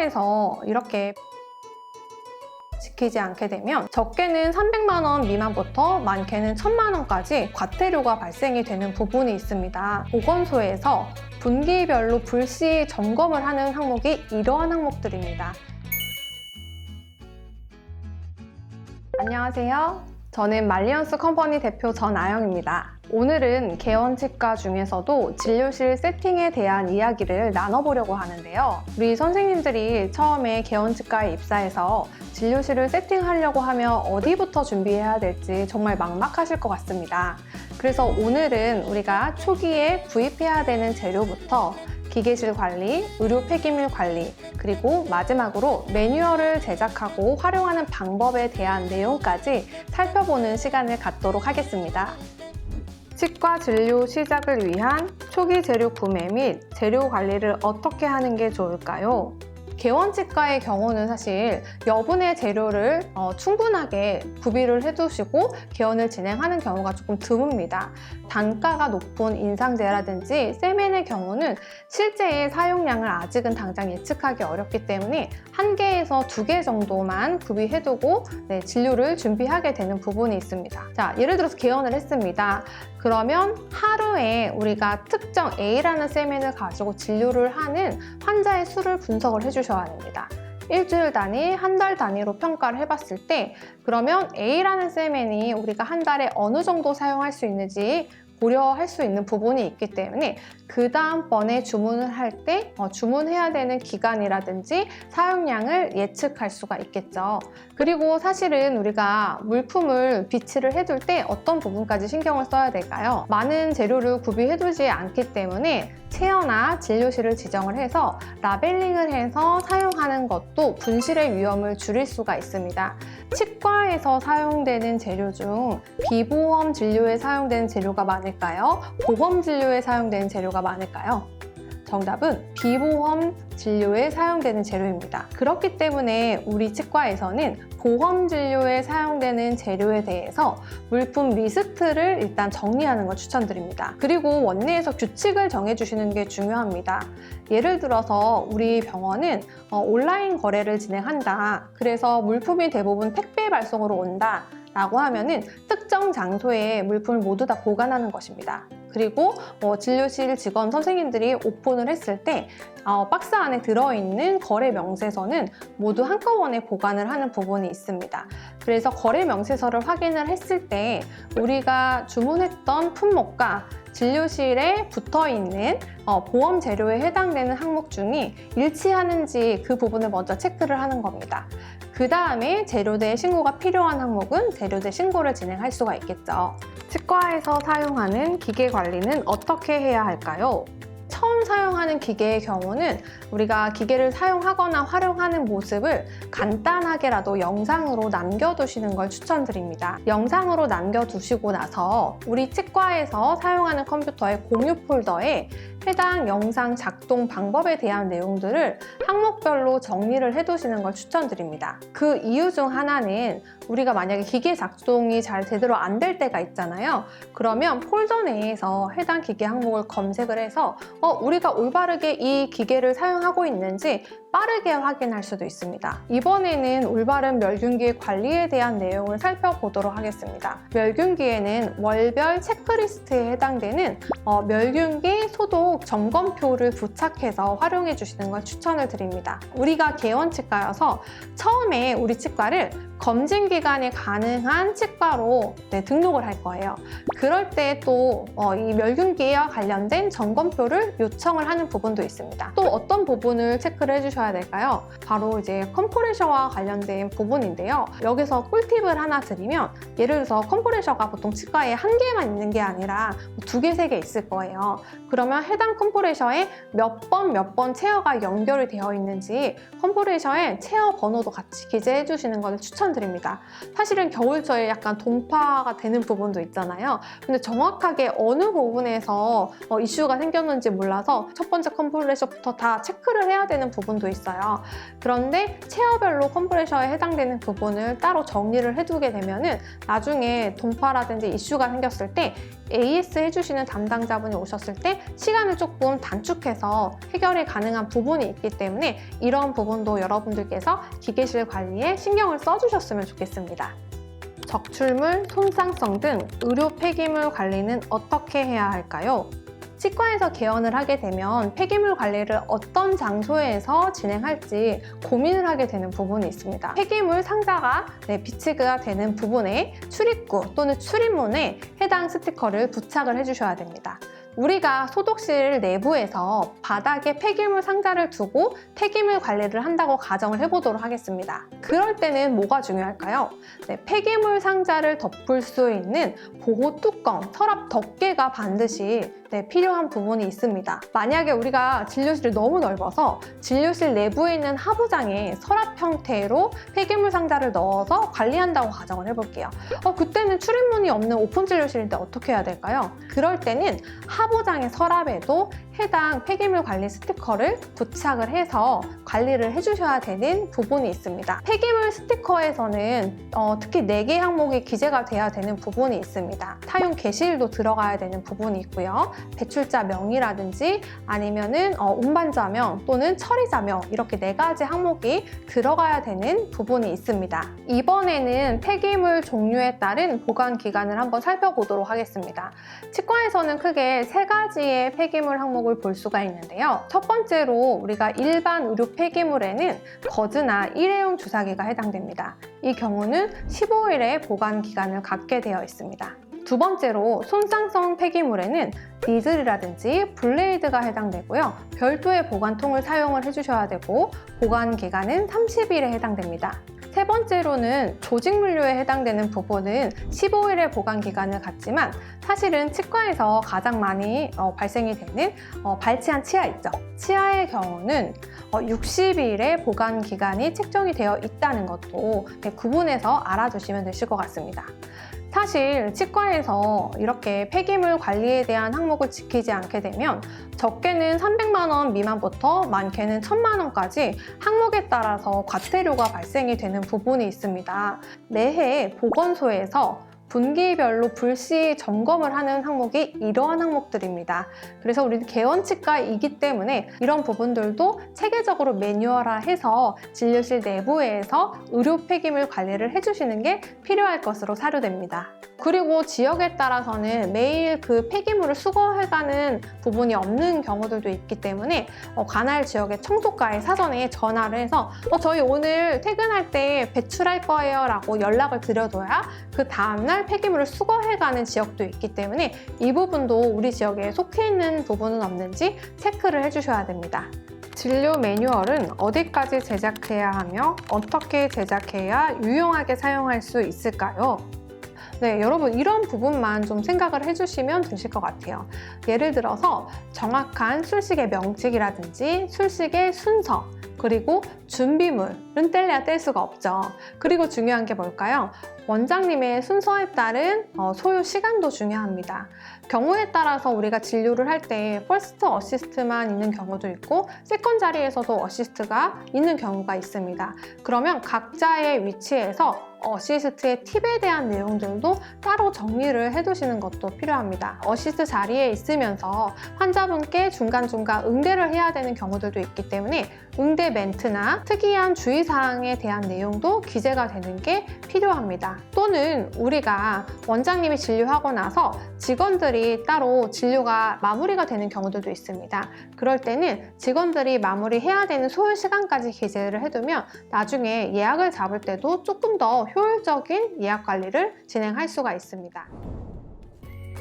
치과에서 이렇게 지키지 않게 되면 적게는 300만 원 미만부터 많게는 1000만 원까지 과태료가 발생이 되는 부분이 있습니다. 보건소에서 분기별로 불시 점검을 하는 항목이 이러한 항목들입니다. 안녕하세요. 저는 말리언스 컴퍼니 대표 전아영입니다. 오늘은 개원치과 중에서도 진료실 세팅에 대한 이야기를 나눠보려고 하는데요. 우리 선생님들이 처음에 개원치과에 입사해서 진료실을 세팅하려고 하면 어디부터 준비해야 될지 정말 막막하실 것 같습니다. 그래서 오늘은 우리가 초기에 구입해야 되는 재료부터 기계실 관리, 의료 폐기물 관리, 그리고 마지막으로 매뉴얼을 제작하고 활용하는 방법에 대한 내용까지 살펴보는 시간을 갖도록 하겠습니다. 치과 진료 시작을 위한 초기 재료 구매 및 재료 관리를 어떻게 하는 게 좋을까요? 개원치과의 경우는 사실 여분의 재료를 충분하게 구비를 해두시고 개원을 진행하는 경우가 조금 드뭅니다. 단가가 높은 인상제라든지 세멘의 경우는 실제의 사용량을 아직은 당장 예측하기 어렵기 때문에 1개에서 2개 정도만 구비해두고 진료를 준비하게 되는 부분이 있습니다. 자, 예를 들어서 개원을 했습니다. 그러면 하루에 우리가 특정 A라는 세멘을 가지고 진료를 하는 환자의 수를 분석을 해주셔야 됩니다. 일주일 단위, 한 달 단위로 평가를 해봤을 때 그러면 A라는 세멘이 우리가 한 달에 어느 정도 사용할 수 있는지 고려할 수 있는 부분이 있기 때문에 그 다음번에 주문을 할 때 주문해야 되는 기간이라든지 사용량을 예측할 수가 있겠죠. 그리고 사실은 우리가 물품을 비치를 해둘 때 어떤 부분까지 신경을 써야 될까요? 많은 재료를 구비해두지 않기 때문에 체어나 진료실을 지정을 해서 라벨링을 해서 사용하는 것도 분실의 위험을 줄일 수가 있습니다. 치과에서 사용되는 재료 중 비보험 진료에 사용되는 재료가 많을까요? 보험 진료에 사용되는 재료가 많을까요? 정답은 비보험 진료에 사용되는 재료입니다. 그렇기 때문에 우리 치과에서는 보험 진료에 사용되는 재료에 대해서 물품 리스트를 일단 정리하는 걸 추천드립니다. 그리고 원내에서 규칙을 정해주시는 게 중요합니다. 예를 들어서 우리 병원은 온라인 거래를 진행한다. 그래서 물품이 대부분 택배 발송으로 온다. 라고 하면은 특정 장소에 물품을 모두 다 보관하는 것입니다. 그리고 진료실 직원 선생님들이 오픈을 했을 때 박스 안에 들어있는 거래 명세서는 모두 한꺼번에 보관을 하는 부분이 있습니다. 그래서 거래 명세서를 확인을 했을 때 우리가 주문했던 품목과 진료실에 붙어있는 보험 재료에 해당되는 항목 중에 일치하는지 그 부분을 먼저 체크를 하는 겁니다. 그 다음에 재료대 신고가 필요한 항목은 재료대 신고를 진행할 수가 있겠죠. 치과에서 사용하는 기계 관리는 어떻게 해야 할까요? 처음 사용하는 기계의 경우는 우리가 기계를 사용하거나 활용하는 모습을 간단하게라도 영상으로 남겨두시는 걸 추천드립니다. 영상으로 남겨두시고 나서 우리 치과에서 사용하는 컴퓨터의 공유 폴더에 해당 영상 작동 방법에 대한 내용들을 항목별로 정리를 해두시는 걸 추천드립니다. 그 이유 중 하나는 우리가 만약에 기계 작동이 잘 제대로 안 될 때가 있잖아요. 그러면 폴더 내에서 해당 기계 항목을 검색을 해서 우리가 올바르게 이 기계를 사용하고 있는지 빠르게 확인할 수도 있습니다. 이번에는 올바른 멸균기 관리에 대한 내용을 살펴보도록 하겠습니다. 멸균기에는 월별 체크리스트에 해당되는 멸균기 소독 점검표를 부착해서 활용해 주시는 걸 추천을 드립니다. 우리가 개원치과여서 처음에 우리 치과를 검진 기간이 가능한 치과로 등록을 할 거예요. 그럴 때 또 이 멸균기와 관련된 점검표를 요청을 하는 부분도 있습니다. 또 어떤 부분을 체크를 해주셔야 될까요? 바로 이제 컴프레셔와 관련된 부분인데요. 여기서 꿀팁을 하나 드리면 예를 들어서 컴프레셔가 보통 치과에 1개만 있는 게 아니라 2개, 3개 있을 거예요. 그러면 해당 컴프레셔에 몇 번 체어가 연결이 되어 있는지 컴프레셔에 체어 번호도 같이 기재해 주시는 것을 추천드립니다. 사실은 겨울철에 약간 동파가 되는 부분도 있잖아요. 근데 정확하게 어느 부분에서 이슈가 생겼는지 몰라서 첫 번째 컴프레셔부터 다 체크를 해야 되는 부분도 있어요. 그런데 체어별로 컴프레셔에 해당되는 부분을 따로 정리를 해두게 되면은 나중에 동파라든지 이슈가 생겼을 때 AS 해주시는 담당자분이 오셨을 때 시간을 조금 단축해서 해결이 가능한 부분이 있기 때문에 이런 부분도 여러분들께서 기계실 관리에 신경을 써주셨으면 좋겠습니다. 적출물, 손상성 등 의료 폐기물 관리는 어떻게 해야 할까요? 치과에서 개원을 하게 되면 폐기물 관리를 어떤 장소에서 진행할지 고민을 하게 되는 부분이 있습니다. 폐기물 상자가 비치가 되는 부분에 출입구 또는 출입문에 해당 스티커를 부착을 해주셔야 됩니다. 우리가 소독실 내부에서 바닥에 폐기물 상자를 두고 폐기물 관리를 한다고 가정을 해보도록 하겠습니다. 그럴 때는 뭐가 중요할까요? 폐기물 상자를 덮을 수 있는 보호 뚜껑, 서랍 덮개가 반드시 필요한 부분이 있습니다. 만약에 우리가 진료실이 너무 넓어서 진료실 내부에 있는 하부장에 서랍 형태로 폐기물 상자를 넣어서 관리한다고 가정을 해볼게요. 그때는 출입문이 없는 오픈 진료실인데 어떻게 해야 될까요? 그럴 때는 하부장의 서랍에도 해당 폐기물 관리 스티커를 부착을 해서 관리를 해주셔야 되는 부분이 있습니다. 폐기물 스티커에서는 특히 4개 항목이 기재가 돼야 되는 부분이 있습니다. 사용 개시일도 들어가야 되는 부분이 있고요. 배출자명이라든지 아니면은 운반자명 또는 처리자명 이렇게 4가지 항목이 들어가야 되는 부분이 있습니다. 이번에는 폐기물 종류에 따른 보관 기간을 한번 살펴보도록 하겠습니다. 치과에서는 크게 3가지의 폐기물 항목을 볼 수가 있는데요. 첫 번째로 우리가 일반 의료 폐기물에는 거즈나 일회용 주사기가 해당됩니다. 이 경우는 15일의 보관 기간을 갖게 되어 있습니다. 두 번째로 손상성 폐기물에는 니즐이라든지 블레이드가 해당되고요. 별도의 보관통을 사용을 해주셔야 되고 보관 기간은 30일에 해당됩니다. 세 번째로는 조직물류에 해당되는 부분은 15일의 보관 기간을 갖지만 사실은 치과에서 가장 많이 발생이 되는 발치한 치아 있죠. 치아의 경우는 60일의 보관 기간이 책정이 되어 있다는 것도 구분해서 알아두시면 되실 것 같습니다. 사실 치과에서 이렇게 폐기물 관리에 대한 항목을 지키지 않게 되면 적게는 300만 원 미만부터 많게는 1000만 원까지 항목에 따라서 과태료가 발생이 되는 부분이 있습니다. 매해 보건소에서 분기별로 불시 점검을 하는 항목이 이러한 항목들입니다. 그래서 우리는 개원치과이기 때문에 이런 부분들도 체계적으로 매뉴얼화해서 진료실 내부에서 의료 폐기물 관리를 해주시는 게 필요할 것으로 사료됩니다. 그리고 지역에 따라서는 매일 그 폐기물을 수거해가는 부분이 없는 경우들도 있기 때문에 관할 지역의 청소과에 사전에 전화를 해서 저희 오늘 퇴근할 때 배출할 거예요 라고 연락을 드려둬야 그 다음날 폐기물을 수거해가는 지역도 있기 때문에 이 부분도 우리 지역에 속해 있는 부분은 없는지 체크를 해주셔야 됩니다. 진료 매뉴얼은 어디까지 제작해야 하며 어떻게 제작해야 유용하게 사용할 수 있을까요? 네, 여러분 이런 부분만 좀 생각을 해주시면 되실 것 같아요. 예를 들어서 정확한 술식의 명칭이라든지 술식의 순서 그리고 준비물은 뗄래야 뗄 수가 없죠. 그리고 중요한 게 뭘까요? 원장님의 순서에 따른 소요 시간도 중요합니다. 경우에 따라서 우리가 진료를 할 때 퍼스트 어시스트만 있는 경우도 있고 세컨 자리에서도 어시스트가 있는 경우가 있습니다. 그러면 각자의 위치에서 어시스트의 팁에 대한 내용들도 따로 정리를 해두시는 것도 필요합니다. 어시스트 자리에 있으면서 환자분께 중간중간 응대를 해야 되는 경우들도 있기 때문에 응대 멘트나 특이한 주의사항에 대한 내용도 기재가 되는 게 필요합니다. 또는 우리가 원장님이 진료하고 나서 직원들이 따로 진료가 마무리가 되는 경우들도 있습니다. 그럴 때는 직원들이 마무리해야 되는 소요 시간까지 기재를 해두면 나중에 예약을 잡을 때도 조금 더 효율적인 예약 관리를 진행할 수가 있습니다.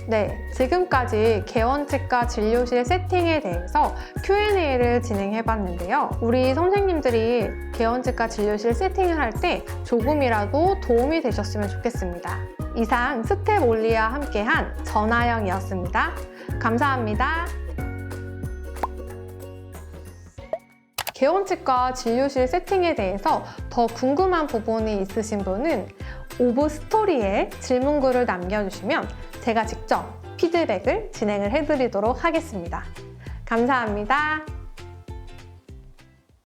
네, 지금까지 개원치과 진료실 세팅에 대해서 Q&A를 진행해봤는데요. 우리 선생님들이 개원치과 진료실 세팅을 할 때 조금이라도 도움이 되셨으면 좋겠습니다. 이상 스텝 올리와 함께한 전하영이었습니다. 감사합니다. 개원치과 진료실 세팅에 대해서 더 궁금한 부분이 있으신 분은 오브 스토리에 질문글을 남겨주시면 제가 직접 피드백을 진행을 해드리도록 하겠습니다. 감사합니다.